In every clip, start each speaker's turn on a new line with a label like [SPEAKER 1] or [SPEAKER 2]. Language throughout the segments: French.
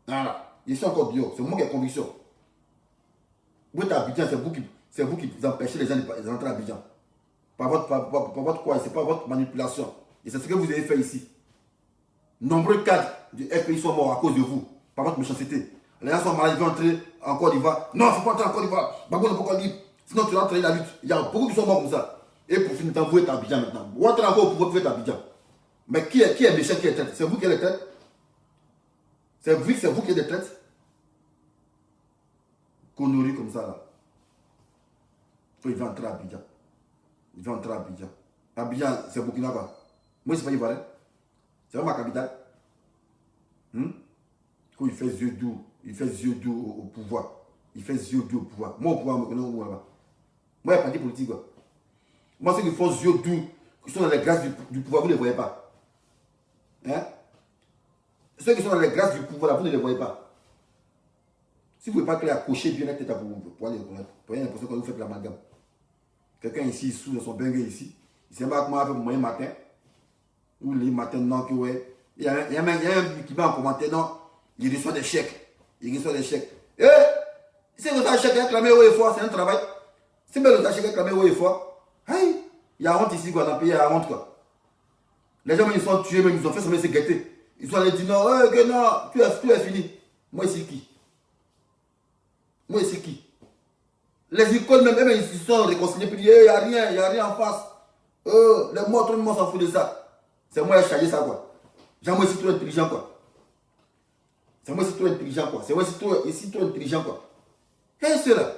[SPEAKER 1] Voilà. Je suis encore dehors. C'est moi qui ai conviction. Vous êtes à Abidjan, c'est vous qui empêchez les gens d'entrer à Abidjan. Par votre quoi, c'est pas votre manipulation. Et c'est ce que vous avez fait ici. Nombreux cadres du FPI sont morts à cause de vous, par votre méchanceté. Les gens sont malades, ils vont entrer en Côte d'Ivoire. Non, il ne faut pas entrer en Côte d'Ivoire. Bagbo ne peut pas libre. Sinon, tu vas entraîner la lutte. Il y a beaucoup qui sont morts comme ça. Et pour finir, vous êtes à Abidjan maintenant. Vous entrez encore au pouvoir, vous êtes à Abidjan. Mais qui est méchant, qui est traite? C'est vous qui êtes les traites? C'est vous qui êtes les traites? Conneries comme ça là. Il va entrer à Abidjan. Il va entrer à Abidjan. Abidjan, c'est Burkina Faso. Moi, c'est pas Ivoirien. C'est pas ma capitale. Quand il fait yeux doux, au pouvoir. Il fait yeux doux au pouvoir. Moi, au pouvoir, je me connais où là-bas. Moi, il y a parti politique. Quoi. Moi, ceux qui font yeux doux, qui sont dans les grâces du pouvoir, vous ne les voyez pas. Hein? Ceux qui sont dans les grâces du pouvoir, là, vous ne les voyez pas. Si vous ne pouvez pas accrocher bien la tête à vous, pour aller reconnaître. Pour rien l'impression que vous faites l'amalgame. Quelqu'un ici, sous dans son bengue ici, il s'est pas comment avec moyen matin. Ou les matins, non, que ouais. Il y a un qui va en commentaire, non, il reçoit des chèques. Il reçoit des chèques. Eh, si vous avez un chèque réclamé haut et fort, c'est un travail. Si vous avez un chèque réclamé haut et fort, hey, il y a honte ici, quoi, dans le pays, il y a honte, quoi. Les gens, ils sont tués, même ils ont fait sembler se guetter. Ils sont allés dire, non, que non, tout est fini. Moi, ici, qui? Moi, ici, qui? Les écoles, même, ils sont réconciliés, puis il n'y a rien en face. Les morts, tout le monde s'en fout de ça. C'est moi qui ai chargé ça, quoi. J'ai moi ici trop intelligent, quoi. C'est moi ici trop intelligent, quoi. C'est moi ici trop intelligent, quoi. Qu'est-ce que c'est là?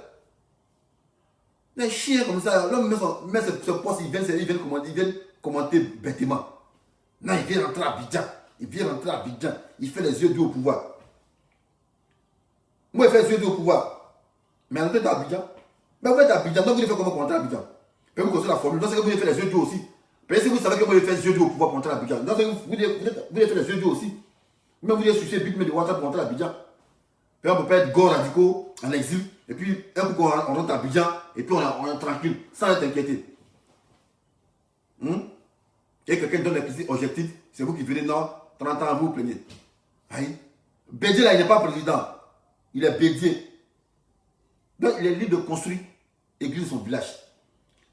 [SPEAKER 1] Les chiens comme ça, l'homme met ce poste, ils viennent commenter bêtement. Non, il vient rentrer à Abidjan. Il fait les yeux doux au pouvoir. Moi, il fait les yeux doux au pouvoir. Mais en fait, à Abidjan. Mais vous êtes à Abidjan, donc vous devez faire comment pour entrer à Abidjan? Puis vous construisez la formule. Donc, c'est que vous devez faire les yeux doux aussi. Mais si vous savez que vous devez faire les yeux doux au pouvoir pour entrer à Abidjan, donc vous devez faire les yeux doux aussi. Mais vous devez sucer le but de Ouattara pour entrer à Abidjan. Puis on ne peut pas être gore radicaux en exil. Et puis, un coup, on rentre à Abidjan. Et puis, on est tranquille, sans être inquiété. Et quelqu'un donne les petits objectifs. C'est vous qui venez, non, 30 ans, vous vous plaignez. Aïe. Bédier, là, il n'est pas président. Il est Bédier. Donc, il est libre de construire l'église de son village.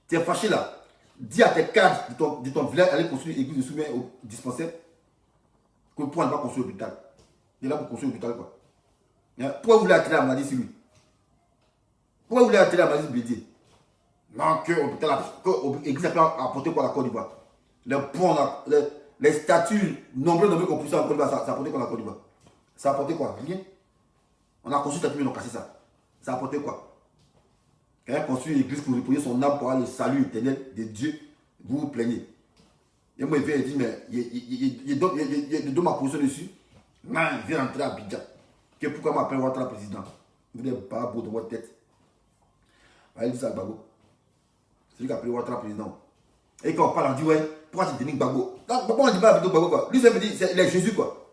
[SPEAKER 1] Tu es fâché là. Dis à tes cadres de ton village, allez construire l'église de soutien au dispensaire. Que pourquoi ne pas construire l'hôpital? Il est là pour construire l'hôpital, quoi. Pourquoi vous voulez attirer la maladie sur lui? Pourquoi vous voulez attirer la maladie sur Bédier? Non, que l'église a pu apporter quoi à la Côte d'Ivoire? Les ponts, les statues, nombreux qu'on poussait en Côte d'Ivoire, ça a apporté quoi à la Côte d'Ivoire? Ça a apporté quoi? Rien. On a construit statue, mais on a cassé ça. Ça a apporté quoi? Quelqu'un construit une église pour reposer son âme pour avoir le salut éternel de Dieu, vous vous plaignez. Et moi, il vient et dit, mais il donne ma position dessus. Non, il vient rentrer à Abidjan. Pourquoi m'appelle Ouattara président? Vous êtes pas beau dans votre tête. Allez, dit ça à Gbagbo. C'est lui qui a appelé Ouattara président. Et quand on parle, on dit, ouais, pourquoi tu dénigres Gbagbo? Pourquoi on ne dit pas avec Gbagbo, quoi? Lui, ça me dit, il est Jésus, quoi.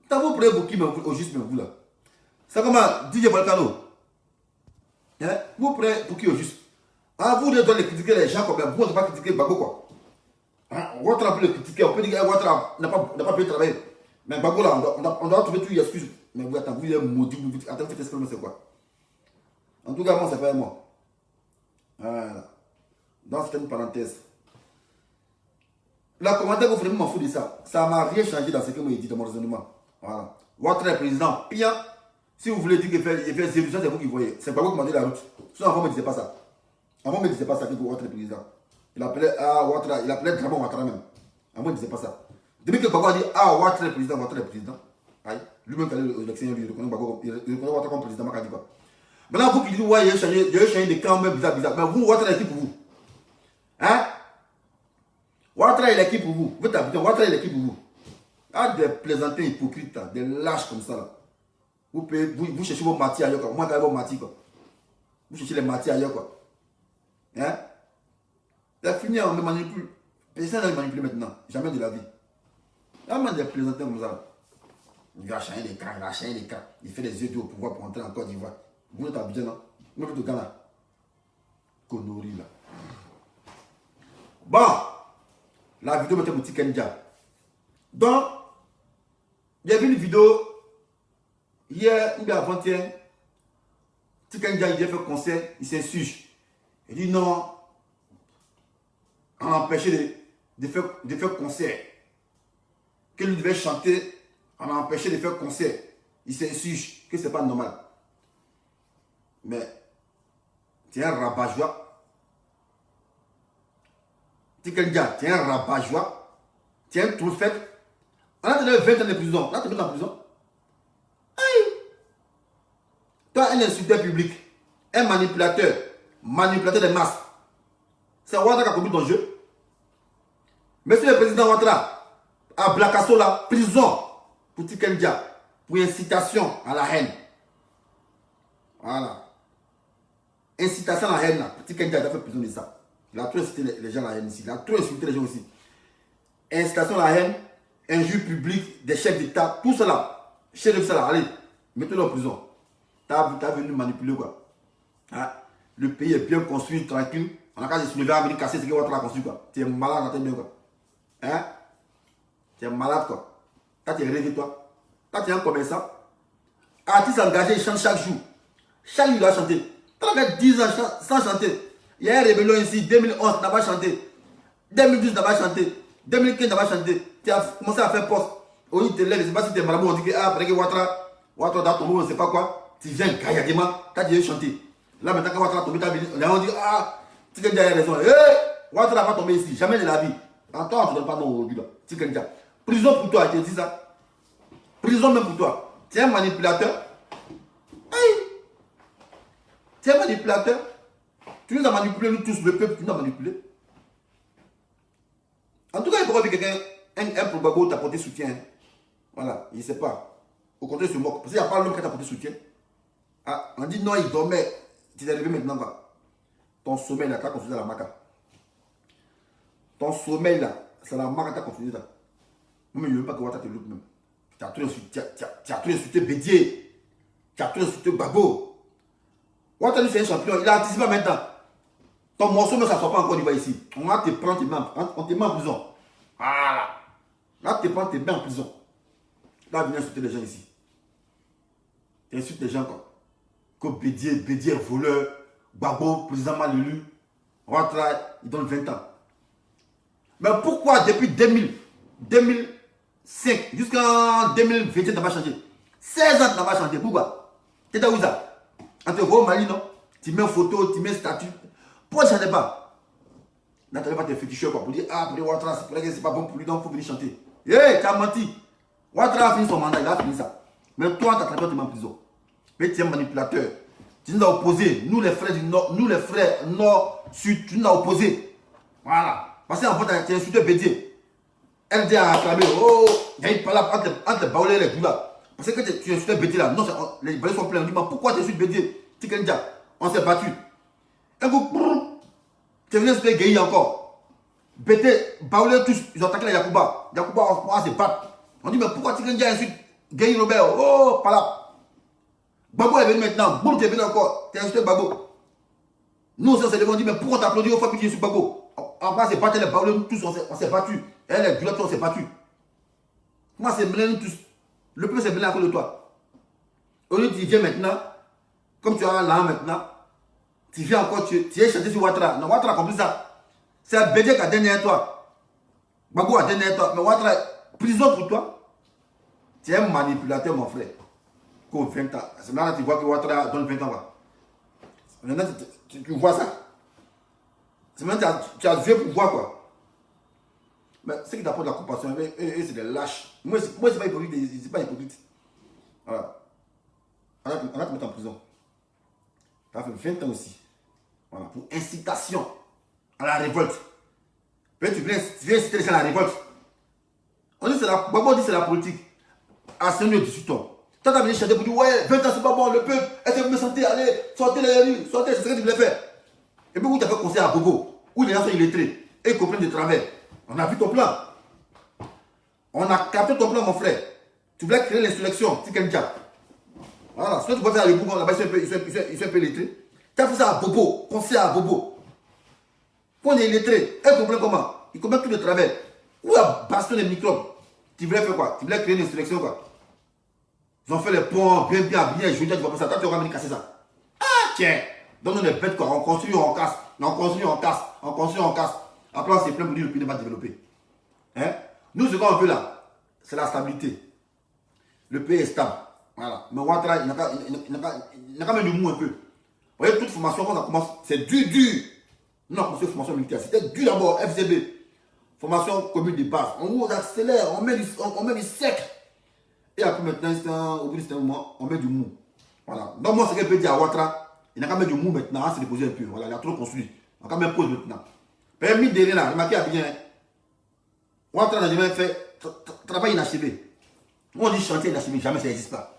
[SPEAKER 1] T'as vous prié pour qui, au juste, même vous, là? C'est comment, DJ Volcano? Hein? Vous priez pour qui, au juste? Ah, vous devez critiquer les gens, quoi, mais vous ne devez pas critiquer Gbagbo, quoi. Hein? Ouattara peut le critiquer, on peut dire que Ouattara n'a pas pu travailler. Mais Gbagbo, là, on doit trouver toutes les excuses. Mais vous attendez, vous êtes maudit, vous dites, attends, faites exprimer, c'est quoi? En tout cas, moi, c'est pas moi. Voilà. Donc, c'était une parenthèse. La commentaire que vous faites, m'en fout de ça. Ça m'a rien changé dans ce que moi j'ai dit dans mon raisonnement. Voilà. Votre président, pire, si vous voulez dire qu'il fait 0, c'est vous qui voyez. C'est pas vous qui m'avez dit la route. Sinon, avant, on ne me disait pas ça. Avant, on ne me disait pas ça que votre président. Il appelait Ouattara, il appelait Draman Ouattara même. Avant, on ne disait pas ça. Depuis que Gbagbo a dit Ouattara est président, aïe, lui-même quand l'élection, il reconnaît Gbagbo, il reconnaît Ouattara comme président, il dit quoi. Maintenant, vous qui dites, ouais, il y a changé de camp, même bizarre. Mais vous, Ouattara est qui pour vous? Hein? Ouattara est qui pour vous? Vous êtes habitué, Ouattara est qui pour vous? Ah, des plaisantins hypocrites, là, des lâches comme ça, là. Vous cherchez vos matières ailleurs, quoi. Moi, quand vos matières, quoi. Vous cherchez les matières ailleurs, quoi. Hein? C'est fini, on me manipule. Personne ne me manipule maintenant. Jamais de la vie. Il y a des plaisantins comme ça. Il va changer des camps, il fait des yeux au pouvoir pour entrer en Côte d'Ivoire. Vous êtes à Abidjan, non? Vous êtes au Ghana. Connerie, là. Bon, la vidéo était mon petit Kenja. Donc, il y avait une vidéo hier, ou bien avant-hier, Tikenja, il a fait concert, il s'insurge. Il dit non, on a empêché de faire concert. Que lui devait chanter, on a empêché de faire concert. Il s'insurge, que c'est pas normal. Mais, tu es un rabat-joie. Tikenja, tu es un rabat-joie. Tu es un trophète. On a donné 20 ans de prison. On a donné en prison. Aïe. Toi, un insulteur public, un manipulateur des masses. C'est Ouattara qui a commis ton jeu. Monsieur le président Ouattara, à Blakasso, là, prison pour Tikenja, pour incitation à la haine. Voilà. Incitation à la haine, là. Tikenja, il a fait prison de ça. Il a trop incité les gens à la haine ici. Il a trop insulté les gens aussi. Incitation à la haine, injure publique, des chefs d'État, tout cela. Chef de ça, allez, mettez-le en prison. T'as venu manipuler quoi. Hein? Le pays est bien construit, tranquille. On a qu'à se lever à venir casser ce que Ouattara a construit quoi. Tu es malade dans tes mains quoi. Hein? Tu es malade quoi. Toi tu es rêvé toi. Toi tu es un commerçant. Artiste engagé, il chante chaque jour. Chaque jour il doit chanter. Tu as fait 10 ans sans chanter. Il y a une rébellion ici, 2011 n'a pas chanté. 2012 n'a pas chanté. 2015 n'a pas chanté. Tu as commencé à faire poste. On te lève, je ne sais pas si tu es malade, on dit que après que Ouattara dans ton mot, on ne sait pas quoi. Tu viens gaillardement, tu as déjà chanté. Là maintenant quand Ouattara a tombé, on dit ah, Tikenja a raison. Ouattara va tomber ici, jamais de la vie. Attends, tu ne donnes pas nom aujourd'hui là. Tikenja. Prison pour toi, je te dis ça. Prison même pour toi. Tu es un manipulateur. Hey. Tu es un manipulateur. Tu nous as manipulé, nous tous, le peuple, tu nous as manipulé. En tout cas, il pourrait que quelqu'un, un probabo t'a porté soutien. Voilà, il ne sait pas. Au contraire, il se moque. Parce qu'il n'y a pas l'homme qui t'a porté soutien. Ah, on dit non, il dormait. Tu t'es levé maintenant quoi. Ton sommeil là, tu as construit la maca. Ton sommeil là, c'est la maca que tu as construit là. Moi, je ne veux pas que Ouattara te loupe même. Tu as trop insulté Bédier. Tu as trop insulté Gbagbo. Ouattara c'est un champion, il a anticipé maintenant. Ton morceau ne s'assoit pas encore du bas ici. On va te prendre tes mains, on te met en prison. Voilà. Là, tu te prends tes mains en prison. Là, viens insulter les gens ici. Tu insultes les gens quoi. Que Bédier voleur, Gbagbo, président mal élu, Ouattara, il donne 20 ans. Mais pourquoi depuis 2005 jusqu'en 2020, tu n'as pas changé? 16 ans, tu n'as pas changé. Pourquoi? Tu es où ça? En te voit au Mali, non? Tu mets une photo, tu mets un statut. Pourquoi tu ne chantes pas? Là, tu n'as pas tes féticheurs pour dire ah, pour Ouattara, c'est pas bon pour lui, donc il faut venir chanter. Hé, tu as menti. Ouattara a fini son mandat, il a fini ça. Mais toi, tu as traité en prison. Mais tu es un manipulateur. Tu nous as opposés. Nous, les frères du Nord, nous, les frères Nord-Sud, tu nous as opposés. Voilà. Parce qu'en fait, tu as insulté Bédier. LD a acclamé. Oh, il y a une parole entre les baoulés et les goulas. Parce que tu as insulté Bédier là. Non, les baoulés sont pleins. On dit, mais pourquoi tu insultes Bédier? Tikenja, on s'est battu. Un coup, tu es venu insulter Gueye encore. Bédier, baoulés tous, ils ont attaqué la Yacouba. Yacouba, on s'est battu. On dit, mais pourquoi Tikenja insulte Gueye Robert? Oh, pas là. Gbagbo est venu maintenant, boum, tu es venu encore, tu es insulté Gbagbo. Nous, on s'est levé, on dit, mais pourquoi t'applaudis au fois que tu es sur Gbagbo? En bas, c'est battu les baoulés, nous tous, on s'est battus. Et les goulottes, on s'est battus. Moi, c'est mêlé, nous tous. Le peuple s'est mêlé à cause de toi. Au lieu, tu viens maintenant, comme tu as là maintenant, tu viens encore, tu es chanté sur Ouattara. Non, Ouattara a compris ça. C'est Bédier qui a dernier toi. Gbagbo a dernier toi. Mais Ouattara, prison pour toi. Tu es un manipulateur, mon frère. 20 ans. C'est maintenant que tu vois que Ouattara donne 20 ans. Quoi. Maintenant, tu vois ça. C'est maintenant que tu as joué pour voir quoi. Mais ceux qui t'apportent la compassion, eux, c'est des lâches. Moi, c'est pas hypocrite, c'est pas hypocrite. Voilà. On va te mettre en prison. Tu as fait 20 ans aussi. Voilà. Pour incitation à la révolte. Puis tu viens inciter les gens à la révolte. On dit c'est la, Gbagbo dit c'est la politique. À 5 minutes, 18 ans. Toi, tu as venu chanter pour dire, ouais, 20 ans, c'est pas bon, le peuple, est-ce que vous me sentez, allez, sortez les rues, sortez, c'est ce que tu voulais faire. Et puis, où tu as fait conseil à Bobo, où les gens sont illettrés, et ils comprennent de travers. On a vu ton plan. On a capté ton plan, mon frère. Tu voulais créer l'insurrection, Tikenja. Voilà, ce que tu peux faire à Bobo, là-bas, ils sont un peu illettrés. Tu as fait ça à Bobo, conseil à Bobo. Quand on est illettré, ils comprennent comment? Ils comprennent tout de travers. Où a bastonné les microbes? Tu voulais faire quoi? Tu voulais créer une insurrection, quoi? Ils ont fait les ponts bien, je dis, tu vois pas ça. Toi, tu auras venu casser ça. Ah, tiens. Donc, on est bête, quoi. On construit, on casse. On construit, on casse. On construit, on casse. Après, on s'est plein pour dire le pays n'est pas développé. Hein? Nous, ce qu'on veut là, c'est la stabilité. Le pays est stable. Voilà. Mais Ouattara, il n'a qu'à mettre du mou un peu. Vous voyez, toute formation, quand on commence, c'est dur. Non, on fait formation militaire. C'était dur d'abord, FCB. Formation commune de base. On accélère, on met du sec. Et après maintenant, au bout d'un moment, on met du mou. Voilà. Donc moi, ce que je peux dire à Ouattara, il n'a qu'à mettre du mou maintenant, hein, se déposer un peu. Voilà, il a trop construit. On a quand même pause maintenant. Permis de là, remarquez bien. Ouattara n'a jamais fait travail inachevé. On dit chantier inachevé, jamais ça n'existe pas.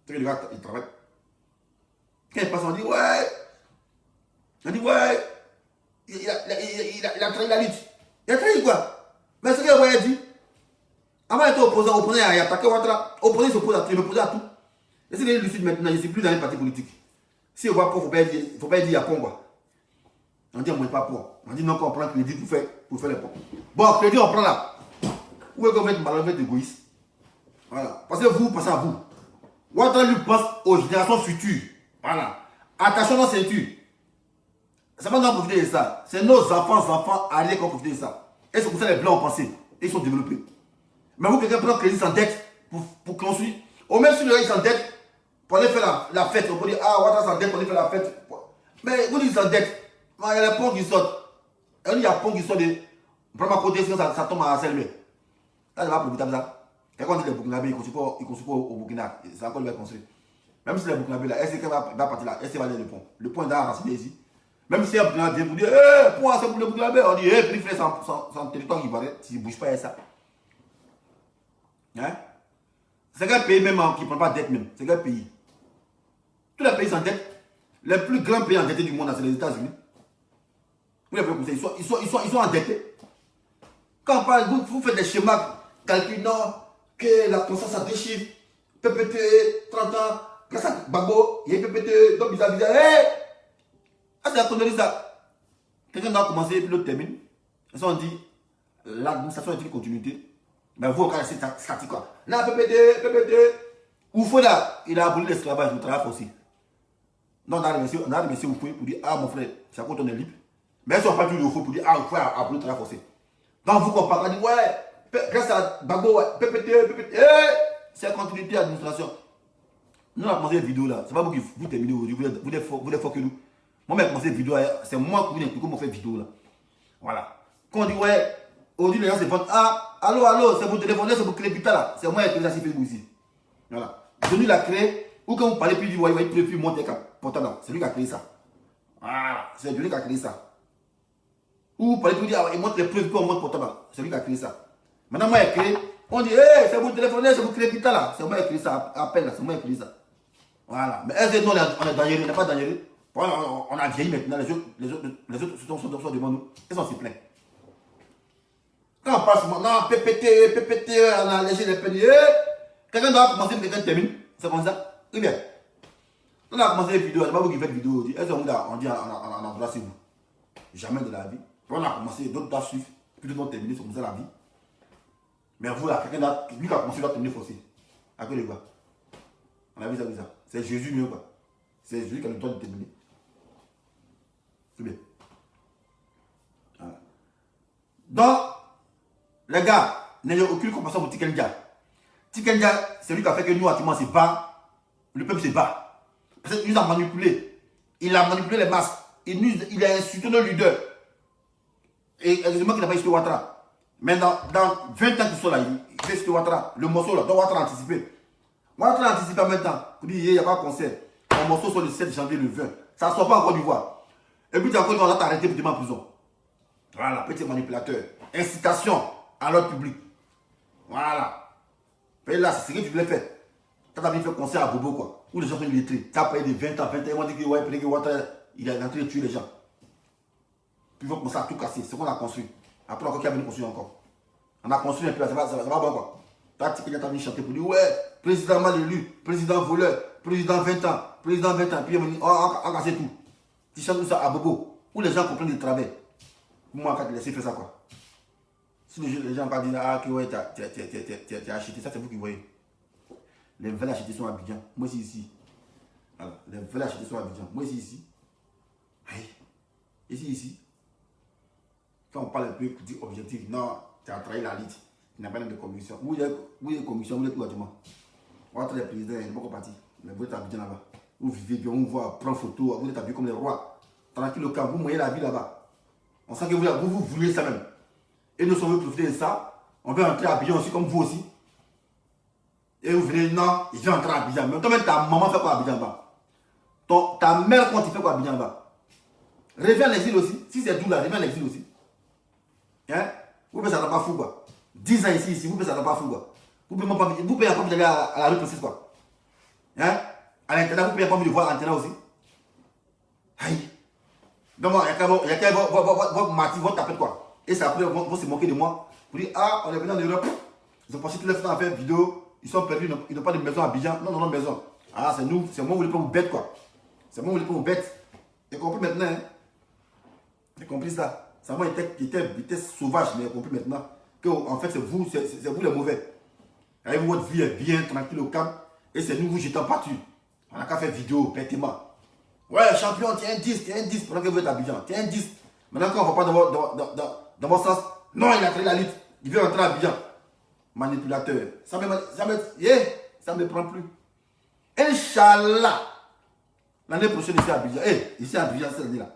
[SPEAKER 1] C'est que le gars, il travaille. Quand il passe, on dit ouais. On dit ouais. Il a trahi la lutte. Il a trahi quoi? Mais ce que vous avez dit. Avant d'être opposant, il a attaqué Ouattara. Opposant, il s'oppose à tout, il m'oppose à tout. Et c'est lucide maintenant, je ne suis plus dans un parti politique. Si on voit pas, il ne faut pas dire il y a pont quoi. On dit on ne pas pont. On dit non, qu'on prend crédit pour faire les ponts. Bon, crédit, on prend là. Où est-ce qu'on va être malhonnête égoïste? Voilà. Parce que vous pensez à vous. Ouattara lui pense aux générations futures. Voilà. Attachons nos ceintures. Ça va nous profiter de ça. C'est nos enfants arrière qui ont profité de ça. Et c'est pour ça que les Blancs ont pensé. Et ils sont développés. Mais vous, quelqu'un prend crédit sans dette pour construire. Au même si le gars sans dette, pour aller faire la fête, on peut dire ah, Ouattara sans dette, pour aller faire la fête. Mais vous dites sans dette, il y a les ponts qui sortent. Il y a les ponts qui sortent de. Prends ma côté, sinon ça tombe à Selbe. Là, je vais profiter de ça. Quelqu'un dit les Burkinabés, ils ne construisent pas au Burkina. C'est encore le construire. Même si les Burkinabés, là, est-ce qu'il va partir là? Est-ce qu'il va aller le pont? Le pont est dans la racine ici. Même si un Burkinabé vient pour dire hé, pont, c'est pour le Burkinabé. On dit hé, puis il fait son territoire qui paraît. S'il ne bouge pas, il y a ça. Hein? C'est quel pays même qui ne prend pas de dette même? C'est quel pays? Tous les pays sans dette, les plus grands pays endettés du monde, c'est les États-Unis. Vous les voyez comme ça, ils sont endettés. Quand on parle, vous faites des schémas calculant que la croissance a 2 chiffres, PPT, 30 ans, grâce à Gbagbo, il y a PPT, donc bizarre, hé! Ah, c'est la connerie ça. Quelqu'un doit commencer et puis l'autre termine. Et ça on dit, l'administration est une continuité. Mais vous, c'est statique quoi. Là, PPT, Oufoula, il a aboli l'esclavage, le travail forcé. Donc, on a remercié Oufoula pour dire, ah mon frère, c'est à quoi on est libre. Mais ils ne sont pas tous Oufoula pour dire, ah Oufoula a aboli le travail forcé. Donc, vous comparez, on dit, ouais, grâce à Gbagbo, ouais, PPT, c'est la continuité de l'administration. Nous, on a commencé une vidéo là, c'est pas vous qui vous terminez aujourd'hui, vous êtes fort que nous. Moi, j'ai commencé une vidéo, c'est moi qui vous explique comment on fait une vidéo là. Voilà. Quand on dit, ouais, aujourd'hui les gens se vendent, ah, allô, c'est votre téléphone, c'est votre clé putain là. C'est moi qui ai créé ça sur Facebook ici. Voilà. C'est lui qui a créé, ou quand vous parlez plus du ouais, il peut plus monter portable là. C'est lui qui a créé ça. Voilà. C'est lui qui a créé ça. Ou vous parlez plus du il montre les preuves qu'on monte portable là. C'est lui qui a créé ça. Maintenant, moi j'ai créé, on dit, hey, c'est votre téléphone, c'est votre clé putain là. C'est moi qui ai créé ça, à peine là, c'est moi qui ai créé ça. Voilà. Mais est-ce que nous, on est dangereux, on n'est pas dangereux? On a vieilli maintenant, les autres sont devant nous. Ils sont si pleins. Quand on passe maintenant, PPT, on a allégé les peines. Quelqu'un doit commencer, quelqu'un termine. C'est comme ça. Oui bien. On a commencé les vidéos, c'est pas vous qui faites vidéo. Est-ce qu'on dit on a droit sur vous? Jamais de la vie. On a commencé, d'autres doivent suivre, puis d'autres doivent terminer, c'est comme ça la vie. Mais vous là, quelqu'un doit, lui qui a commencé doit terminer forcé. À quoi les gars? On a vu ça. C'est Jésus mieux quoi. C'est Jésus qui a le droit de terminer. C'est bien. Voilà. Donc, les gars, n'ayez aucune compassion pour Tikenja. Tikenja, c'est lui qui a fait que nous, actuellement, c'est bas. Le peuple se bat. Parce qu'il nous a manipulé. Il a manipulé les masses. Il a insulté nos leaders. Et heureusement qu'il n'a pas insulté Ouattara. Mais dans 20 ans qu'ils sont là, il fait insulter Ouattara. Le morceau là, donc Ouattara a anticipé. Ouattara a anticipé en même temps. Pour dire, il n'y a pas de concert. Un morceau sur le 7 janvier, le 20. Ça ne sort pas en Côte d'Ivoire. Et puis, encore, on va t'arrêter pour te mettre en prison. Voilà, petit manipulateur. Incitation à l'ordre public. Voilà. Et là, c'est ce que tu voulais faire. Tu as fait concert à Bobo, quoi. Où les gens sont illettrés. Tu as payé de 20 ans, 21 ans. On dit que Ouattara, il est en train de tuer les gens. Puis ils vont commencer à tout casser. C'est ce qu'on a construit. Après, encore qui a venu construire encore. On a construit un peu, ça va bon, quoi. Tu as venu chanter pour dire, ouais, président mal élu, président voleur, président 20 ans, président 20 ans. Puis il venu, on a cassé tout. Tu chantes tout ça à Bobo. Où les gens comprennent le travail. Moi, quand tu laisses faire ça, quoi. Si les gens vont dire, ah, que ouais, tu as acheté, ça c'est vous qui voyez. Les veulent acheter sont à Abidjan. Moi, c'est ici. Alors, les veulent acheter sont à Abidjan. Moi, c'est ici. Aïe. Ici. Quand on parle un peu objectif, non, tu as trahi la lutte. Il n'y a pas de commission. Où il y a commission, où il y a tout actuellement. On va les présidents, il n'y a pas parti. Mais vous êtes à Abidjan là-bas. Vous vivez bien, on voit, prendre photo, vous êtes habillés comme les rois. Tranquille, au camp, vous moyez la vie là-bas. On sent que vous voulez ça même. Et nous sommes profiter de ça. On veut entrer à Abidjan aussi, comme vous aussi. Et vous venez, non, il vient entrer à Abidjan. Mais toi-même, ta maman fait quoi à Abidjan là-bas? Ta mère, quand tu fais quoi à Abidjan là-bas? Reviens à l'exil aussi. Si c'est tout là, reviens à l'exil aussi. Hein? Vous pouvez ça pas fou quoi. 10 ans ici, vous pouvez ça pas fou quoi. Vous pouvez pas d'aller à la rue précise quoi. Hein? À l'intérieur, vous pouvez pas de voir à l'intérieur aussi. Aïe. Donc, il y a qu'à votre mati, votre tapette quoi. Et ça après, vont se moquer de moi. Vous dites, ah, on est venu en Europe. Ils ont passé tout le temps à faire vidéo. Ils sont perdus, ils n'ont pas de maison à Abidjan. Non, maison. Ah, c'est nous, c'est moi, vous voulez pas vous bête quoi. C'est moi, vous voulez pas vous bête. Vous avez compris maintenant, hein? Vous avez compris ça? Ça moi, il était sauvage, mais vous avez compris maintenant que en fait, c'est vous les mauvais. Avec votre vie est bien, tranquille au camp. Et c'est nous, vous jetons pas dessus. On n'a qu'à faire vidéo, bêtement. Ouais, champion, tiens un 10, pendant que vous êtes à Abidjan, tiens un 10. Maintenant, quand on ne va pas dans votre sens, non, il a créé la lutte. Il veut entrer à Abidjan. Manipulateur. Ça me prend plus. Inch'Allah. L'année prochaine, ici à Abidjan. Ici à Abidjan, c'est l'année là.